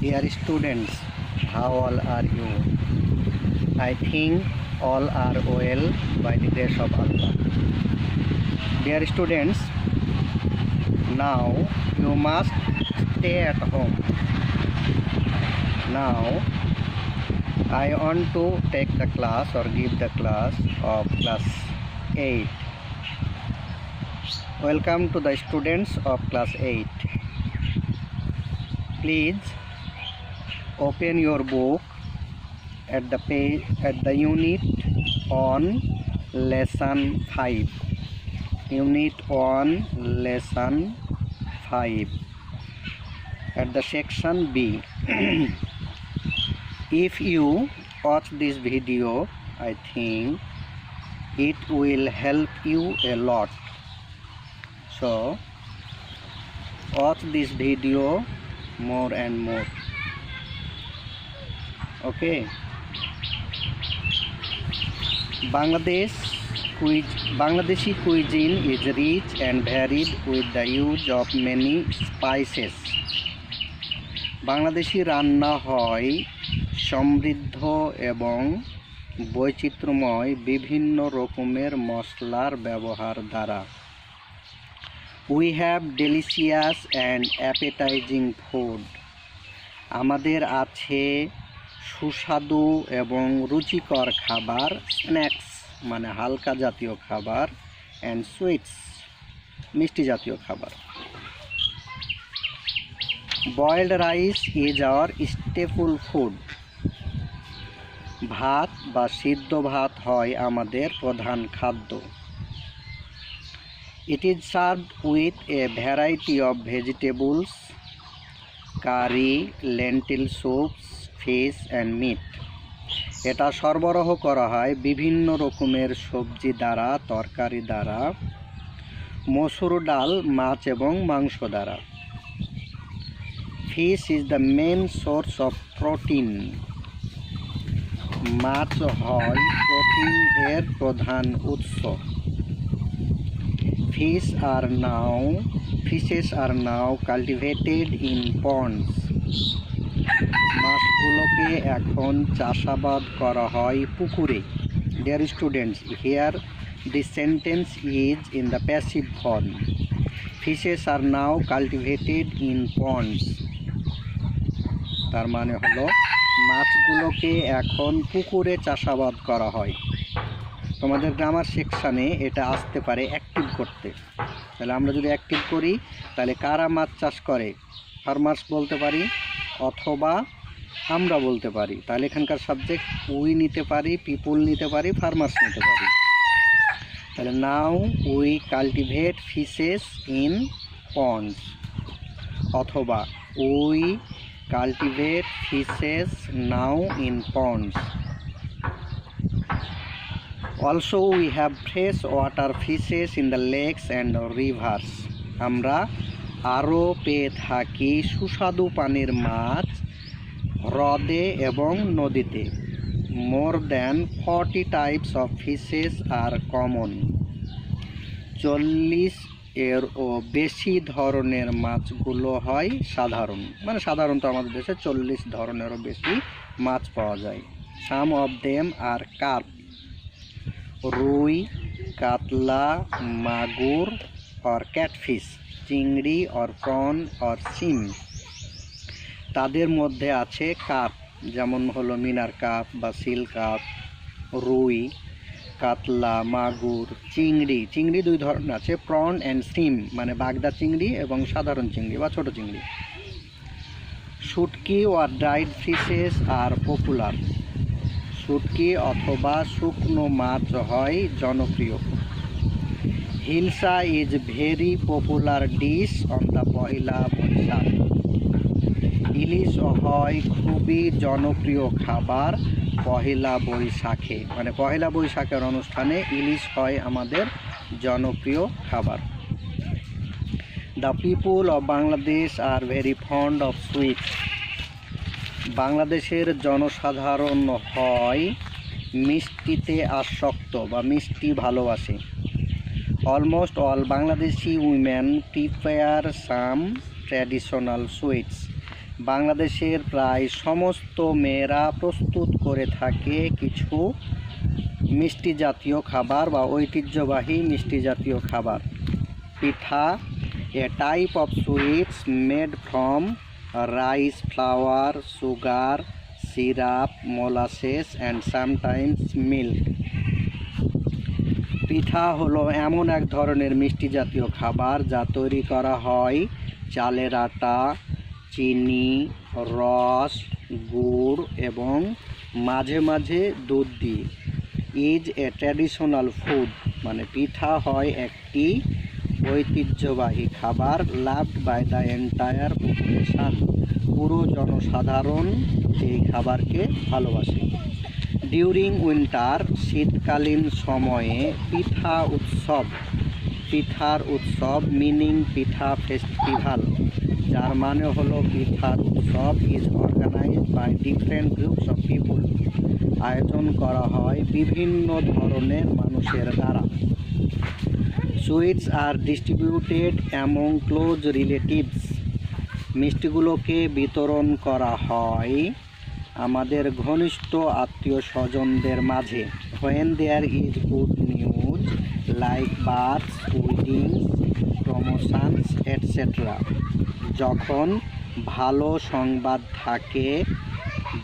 Dear students, how all are you? I think all are well by the grace of Allah. Dear students, now you must stay at home. Now I want to take the class or give the class of class 8. Welcome to the students of class 8. Please open your book at the page at the unit on lesson 5. Unit 1 lesson 5 at the section B. If you watch this video, I think it will help you a lot. So watch this video more and more. Okay. Bangladeshi cuisine is rich and varied with the use of many spices. Bangladeshi রান্না হয় সমৃদ্ধ এবং বৈচিত্র্যময় বিভিন্ন রকমের মশলার ব্যবহার দ্বারা। We have delicious and appetizing food. আমাদের আছে সুস্বাদু এবং রুচিকর খাবার, স্ন্যাক্স মানে হালকা জাতীয় খাবার, অ্যান্ড সুইটস মিষ্টি জাতীয় খাবার। Boiled rice is our staple food. ভাত বা সিদ্ধ ভাত হয় আমাদের প্রধান খাদ্য। It is served with a variety of vegetables, curry, lentil soups, fish and meat. এটা সরবরাহ করা হয় বিভিন্ন রকমের সবজি দ্বারা, তরকারি দ্বারা, মসুর ডাল, মাছ এবং মাংস দ্বারা। Fish is the main source of protein. মাছ হয় প্রোটিন এর প্রধান উৎস। Fishes are now cultivated in ponds. মাছগুলোকে এখন চাষাবাদ করা হয় পুকুরে। Dear students, here the sentence is in the passive form. Fishes are now cultivated in ponds. তার মানে হলো মাছগুলোকে এখন পুকুরে চাষাবাদ করা হয়। তোমাদের গ্রামার সেকশানে এটা আসতে পারে অ্যাক্টিভ করতে। তাহলে আমরা যদি অ্যাক্টিভ করি তাহলে কারা মাছ চাষ করে, ফার্মার্স বলতে পারি অথবা আমরা বলতে পারি। তাহলে এখানকার সাবজেক্ট উই নিতে পারি, পিপুল নিতে পারি, ফার্মার্স নিতে পারি। তাহলে now we cultivate fishes in ponds, অথবা we cultivate fishes now in ponds. Also we have fresh water fishes in the lakes and rivers. আমরা আরও পেয়ে থাকি সুস্বাদু পানির মাছ হ্রদে এবং নদীতে। More than 40 types of fishes are common. 40 এরও বেশি ধরনের মাছগুলো হয় সাধারণ, মানে সাধারণত আমাদের দেশে 40 ধরনেরও বেশি মাছ পাওয়া যায়। Some of them are carp, রুই, কাতলা, মাগুর or catfish, চিংড়ি or prawn or শিম। তাদের মধ্যে আছে কার্প, যেমন হলো মিনার কাপ বা সিল কাপ, রুই, কাতলা, মাগুর, চিংড়ি। চিংড়ি দুই ধরনের আছে, প্রন অ্যান্ড শিম মানে বাগদা চিংড়ি এবং সাধারণ চিংড়ি বা ছোট চিংড়ি। শুটকি or dried fishes are popular. শুটকি অথবা শুকনো মাছ হয় জনপ্রিয়। Hilsa is very popular dish on the Poila Baishakh. ইলিশ হয় খুবই জনপ্রিয় খাবার পহেলা বৈশাখে, মানে পহেলা বৈশাখের অনুষ্ঠানে ইলিশ হয় আমাদের জনপ্রিয় খাবার। The people of Bangladesh are very fond of sweets. বাংলাদেশের জনসাধারণ হয় মিষ্টিতে আসক্ত বা মিষ্টি ভালোবাসে। Almost all Bangladeshi women prepare some traditional sweets. বাংলাদেশের প্রায় সমস্ত মেয়েরা প্রস্তুত করে থাকে কিছু মিষ্টি জাতীয় খাবার বা ঐতিহ্যবাহী মিষ্টি জাতীয় খাবার। Pitha, a type of sweets made from rice flour, sugar, syrup, molasses and sometimes milk. পিঠা হলো এমন এক ধরনের মিষ্টি জাতীয় খাবার যা তৈরি করা হয় চালের আটা, চিনি, রস, গুড় এবং মাঝে মাঝে দুধ দিয়ে। ইজ এ ট্র্যাডিশনাল ফুড, মানে পিঠা হয় একটি ঐতিহ্যবাহী খাবার। Loved by the entire population, পুরো জনসাধারণ এই খাবারকে ভালোবাসে। ডিউরিং উইন্টার, শীতকালীন সময়ে পিঠার উৎসব মিনিং পিঠা ফেস্টিভ্যাল, যার মানে হলো পিঠার উৎসব, is organized by different groups of people, আয়োজন করা হয় বিভিন্ন ধরনের মানুষের দ্বারা। Sweets are distributed among close relatives, মিষ্টিগুলোকে বিতরণ করা হয় আমাদের ঘনিষ্ঠ আত্মীয় স্বজনদের মাঝে। When there is good news like births, weddings, promotions etcetera, যখন ভালো সংবাদ থাকে,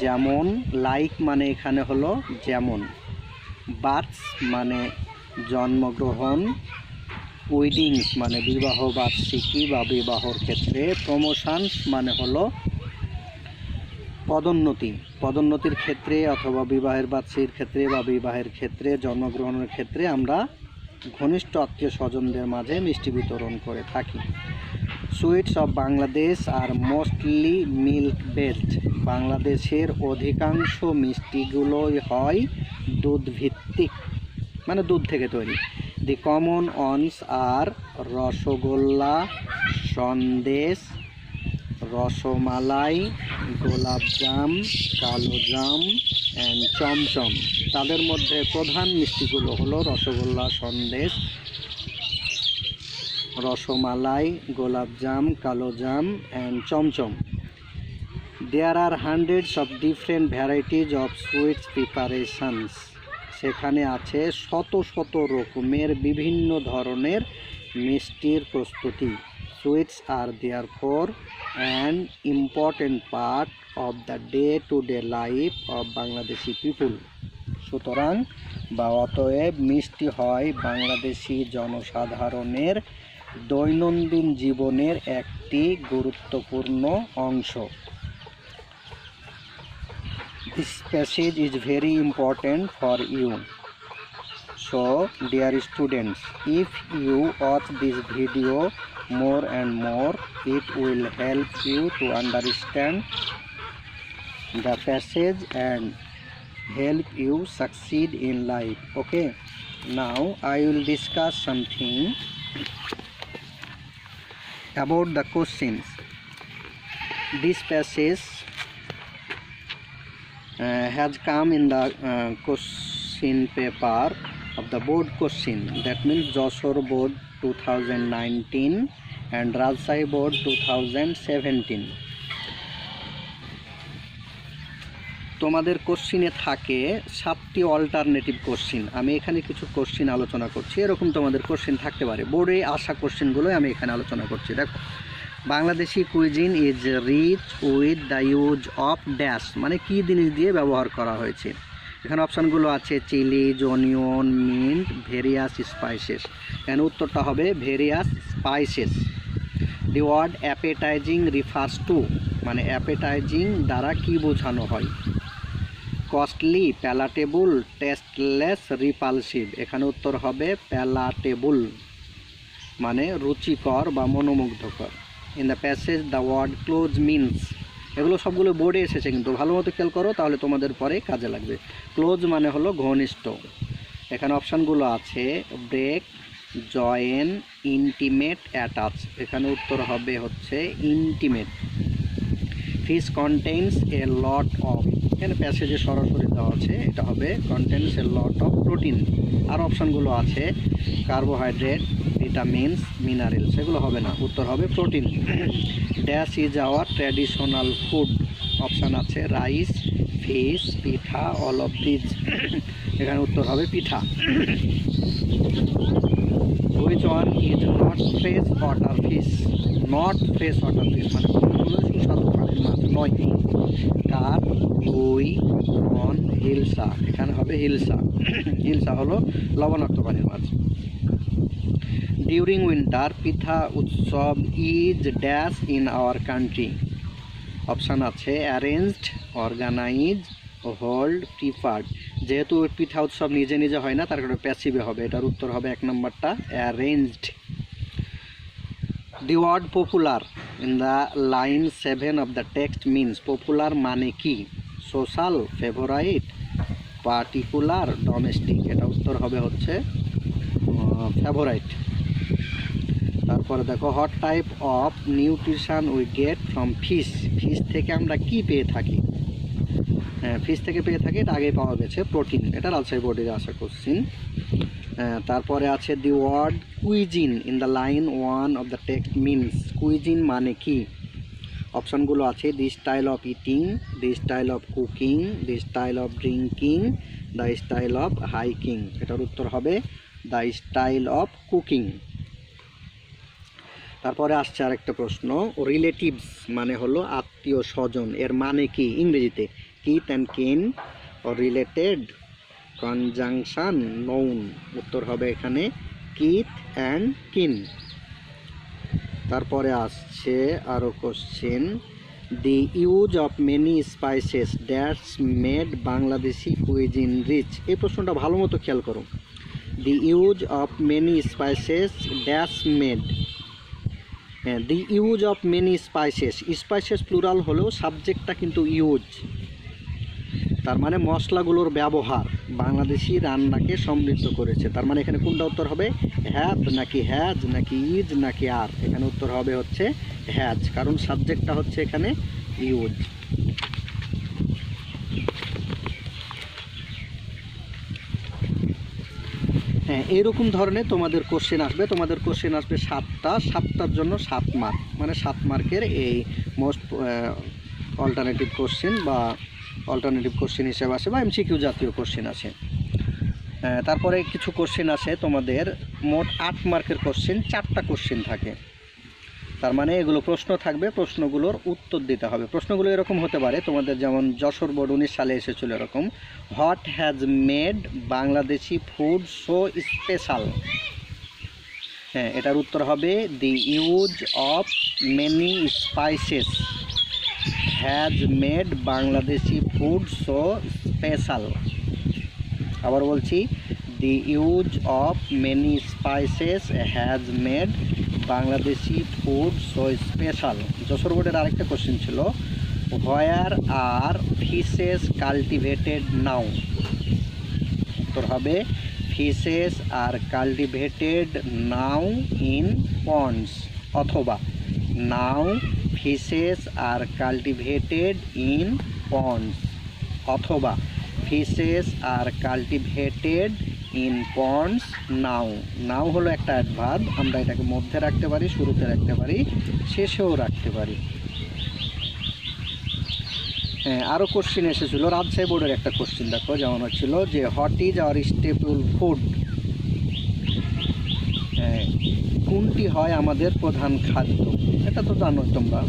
যেমন লাইক মানে এখানে হলো যেমন, বার্থস মানে জন্মগ্রহণ, উইডিংস মানে বিবাহ বার্ষিকী বা বিবাহর ক্ষেত্রে, প্রমোশনস মানে হলো পদোন্নতির ক্ষেত্রে অথবা বিবাহের বার্ষিকীর ক্ষেত্রে বা বিবাহের ক্ষেত্রে, জন্মগ্রহণের ক্ষেত্রে আমরা ঘনিষ্ঠ আত্মীয় স্বজনদের মাঝে মিষ্টি বিতরণ করে থাকি। Sweets of Bangladesh are mostly milk based, বাংলাদেশের অধিকাংশ মিষ্টিগুলোই হয় দুধ ভিত্তিক, মানে দুধ থেকে তৈরি। The common ones are rasgulla, sandesh, rasmalai, golapjam, kalojam and chomchom. তাদের মধ্যে প্রধান মিষ্টিগুলো হলো rasgulla, sandesh, rasmalai, golapjam, kalojam and chomchom. There are hundreds of different varieties of sweets preparations, সেখানে আছে শত শত রকমের বিভিন্ন ধরনের মিষ্টির প্রস্তুতি। Sweets are therefore an important part of the day to day life of Bangladeshi people, সুতরাং বা অতএব মিষ্টি হয় বাংলাদেশি জনসাধারণের দৈনন্দিন জীবনের একটি গুরুত্বপূর্ণ অংশ। This passage is very important for you. So, dear students, if you watch this video more and more, it will help you to understand the passage and help you succeed in life. Okay, now I will discuss something about the questions. This passage has come in the question paper of the board question, that means Jashore board 2019 and Rajshahi board 2017. তোমাদের কোশ্চিনে থাকে 7টি alternative question. আমি এখানে কিছু question আলোচনা করছি, এরকম তোমাদের question থাকতে পারে, বোর্ডে আসা কোশ্চিনগুলো আমি এখানে আলোচনা করছি। দেখো, Bangladeshi cuisine is rich with the use of dash, মানে কী জিনিস দিয়ে ব্যবহার করা হয়েছে। এখানে অপশানগুলো আছে chillies, onion, mint, various spices. এখানে উত্তরটা হবে various spices. The word appetizing refers to, মানে অ্যাপেটাইজিং দ্বারা কি বোঝানো হয়। Costly, palatable, tasteless, repulsive. এখানে উত্তর হবে প্যালাটেবল, মানে রুচিকর বা মনোমুগ্ধকর। In the passage the word close means, এগুলো সবগুলো বোর্ডে এসেছে, কিন্তু ভালো মতো খেয়াল করো, তাহলে তোমাদের পরে কাজে লাগবে। ক্লোজ মানে হলো ঘনিষ্ঠ। এখানে অপশানগুলো আছে ব্রেক, জয়েন, ইন্টিমেট, অ্যাটাচ। এখানে উত্তর হবে হচ্ছে intimate. Fish contains a lot of, এখানে প্যাসেজে সরাসরি দেওয়া আছে, এটা হবে contains a lot of protein. আর অপশানগুলো আছে কার্বোহাইড্রেট, ভিটামিনস, মিনারেল, সেগুলো হবে না, উত্তর হবে protein. Dash is our traditional food, option আছে rice, fish, pitha, all of these, এখানে উত্তর হবে পিঠা। Which one is not fresh water fish, not fresh water fish মানে কোনগুলো সুস্বাদু পানির মাছ নয়? কার্প, রুই, প্রন, হিলসা, এখানে হবে হিলসা। হিলসা হলো লবণাক্ত পানির মাছ। ডিউরিং উইন্টার পিঠা উৎসব is dash in our country, option আছে অ্যারেঞ্জড, অর্গানাইজ, হোল্ড, প্রিফার্ড। যেহেতু পিঠা উৎসব নিজে নিজে হয় না, তার কারণে প্যাসিভে হবে, এটার উত্তর হবে এক নম্বরটা arranged. The word popular in the line 7 of the text means, popular মানে কি? সোশ্যাল, ফেভারাইট, পার্টিকুলার, ডোমেস্টিক, এটা উত্তর হবে হচ্ছে ফেভারাইট। তারপরে দেখো hot type of nutrition we get from fish, fish থেকে আমরা কি পেয়ে থাকি? হ্যাঁ, ফিশ থেকে পেয়ে থাকি, এটা আগে পাওয়া গেছে প্রোটিন, এটা রাজশাহী বোর্ডে আসা কোশ্চিন। তারপরে আছে the word cuisine in the line 1 of the text means, cuisine মানে কি? অপশানগুলো আছে the style of eating, the style of cooking, the style of drinking, the style of hiking, এটার উত্তর হবে দ্য স্টাইল অফ কুকিং। তারপরে আসছে আরেকটা প্রশ্ন, রিলেটিভস মানে হলো আত্মীয় স্বজন, এর মানে কি ইংরেজিতে? Kith and kin, related, conjunction, noun, উত্তর হবে এখানে কিথ অ্যান্ড কিন। তারপরে আসছে আরও question, the use of many spices that's made Bangladeshi cuisine rich, এই প্রশ্নটা ভালো মতো খেয়াল করো। The use of many spices that's made, হ্যাঁ, the use of many spices, spices plural হলেও সাবজেক্টটা কিন্তু ইউজ, তার মানে মশলাগুলোর ব্যবহার বাংলাদেশি রান্নাকে সমৃদ্ধ করেছে, তার মানে এখানে কোনটা উত্তর হবে? হ্যাভ নাকি হ্যাজ নাকি ইজ নাকি আর? এখানে উত্তর হবে হচ্ছে হ্যাজ, কারণ সাবজেক্টটা হচ্ছে এখানে ইউজ। হ্যাঁ, এইরকম ধরনের তোমাদের কোশ্চেন আসবে, তোমাদের কোশ্চেন আসবে 7টা, 7টার জন্য 7 মার্ক, মানে 7 মার্কের এই মোস্ট অল্টারনেটিভ কোশ্চেন বা অল্টারনেটিভ কোশ্চেন হিসেবে আসে বা এমসিকিউ জাতীয় কোশ্চেন আসে। তারপরে কিছু কোশ্চেন আসে তোমাদের মোট 8 মার্কের কোশ্চেন, 4টা কোশ্চেন থাকে, তার মানে এগুলো প্রশ্ন থাকবে, প্রশ্নগুলোর উত্তর দিতে হবে। প্রশ্নগুলো এরকম হতে পারে তোমাদের, যেমন যশোর বোর্ড 19 সালে এসেছিল এরকম, what has made Bangladeshi food so special, হ্যাঁ, এটার উত্তর হবে দি use of many spices has made Bangladeshi food so special. আবার বলছি, দি use of many spices has made Bangladeshi food so special. Jessore বোর্ডের আরেকটা কোশ্চেন ছিল, হোয়ার আর ফিশেস কাল্টিভেটেড নাও, উত্তর হবে fishes are cultivated now in ponds, অথবা now fishes are cultivated in ponds, অথবা fishes are cultivated in ponds now. Now হলো একটা adverb, আমরা এটাকে মধ্যে রাখতে পারি, শুরুতে রাখতে পারি, শেষেও রাখতে পারি। হ্যাঁ, আরও কোশ্চেন এসেছিলো রাজশাহী বোর্ডের একটা কোশ্চেন, দেখো যেমন হচ্ছিল যে what is our staple food, হ্যাঁ, কোনটি হয় আমাদের প্রধান খাদ্য? এটা তো জানো তোমরা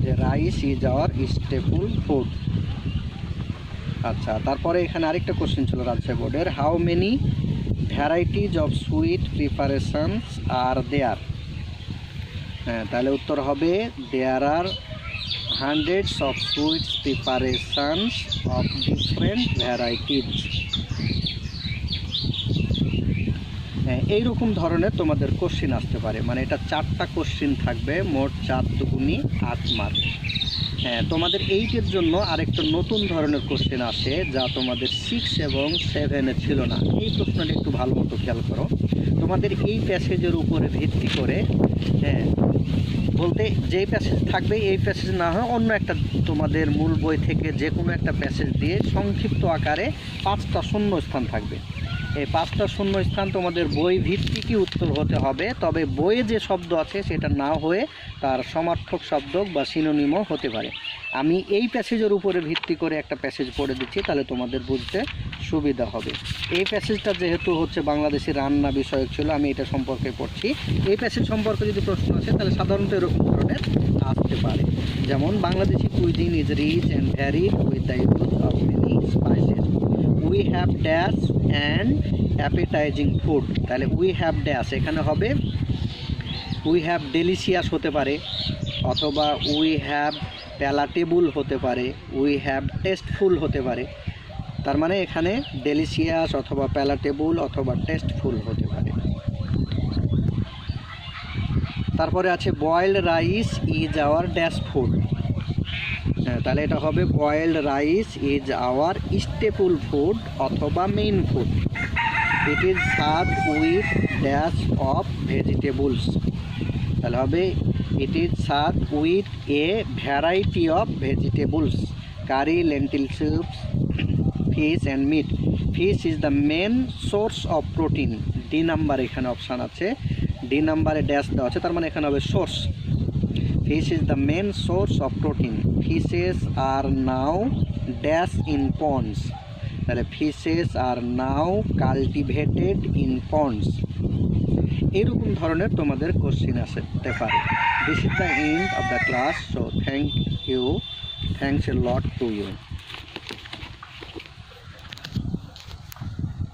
যে rice is our staple food. আচ্ছা, তারপরে এখানে আরেকটা কোশ্চেন ছিল রাজশাহী বোর্ডের, how many varieties of sweet preparations are there, হ্যাঁ, তাহলে উত্তর হবে there are hundreds of sweets preparations of different varieties. হ্যাঁ, এইরকম ধরনের তোমাদের কোশ্চেন আসতে পারে, মানে এটা 4টা কোশ্চেন থাকবে, মোট 4 দুগুণী 8 মার্ক। হ্যাঁ, তোমাদের 8-এর জন্য আরেকটা নতুন ধরনের কোশ্চেন আসে, যা তোমাদের 6 এবং 7-এ ছিল না। এই প্রশ্নটা একটু ভালো মতো খেয়াল করো, তোমাদের এই প্যাসেজের উপরে ভিত্তি করে, হ্যাঁ, বলতে যেই প্যাসেজ থাকবে এই প্যাসেজ না হয় অন্য একটা তোমাদের মূল বই থেকে যে কোনো একটা প্যাসেজ দিয়ে সংক্ষিপ্ত আকারে 5টা শূন্য স্থান থাকবে। এই 5টা শূন্যস্থান তোমাদের বই ভিত্তিকই উত্তর হতে হবে, তবে বইয়ে যে শব্দ আছে সেটা না হয়ে তার সমার্থক শব্দ বা সিনোনিমও হতে পারে। আমি এই প্যাসেজের উপরে ভিত্তি করে একটা প্যাসেজ পড়ে দিচ্ছি, তাহলে তোমাদের বুঝতে সুবিধা হবে। এই প্যাসেজটা যেহেতু হচ্ছে বাংলাদেশি রান্না বিষয়ক ছিল, আমি এটা সম্পর্কে পড়ছি। এই প্যাসেজ সম্পর্কে যদি প্রশ্ন আসে তাহলে সাধারণত এরকম ধরনের আসতে পারে, যেমন Bangladeshi cuisine is rich and varied with the use of many spices. We have dash and appetizing food. তাহলে উই হ্যাভ ড্যাশ এখানে হবে উই হ্যাভ ডেলিশিয়াস হতে পারে, অথবা উই হ্যাভ প্যালাটেবল হতে পারে, উই হ্যাভ টেস্টফুল হতে পারে। তার মানে এখানে ডেলিশিয়াস অথবা প্যালাটেবল অথবা টেস্টফুল হতে পারে। তারপরে আছে boiled rice is our dash food. তাহলে এটা হবে boiled rice is our staple food অথবা main food. It is served with dash of vegetables. তাহলে হবে it is served with a variety of vegetables, curry, lentil soups, fish and meat. Fish is the main source of protein. D number এখানে option আছে, D নাম্বারে dash দেওয়া আছে, তার মানে এখানে হবে source. Fish is the main source of protein. Fishes are now dash in ponds. তাহলে fishes are now cultivated in ponds. এরকম ধরনের তোমাদের কোশ্চিন আসতে পারে। This is the end of the class. So thank you. Thanks a lot to you.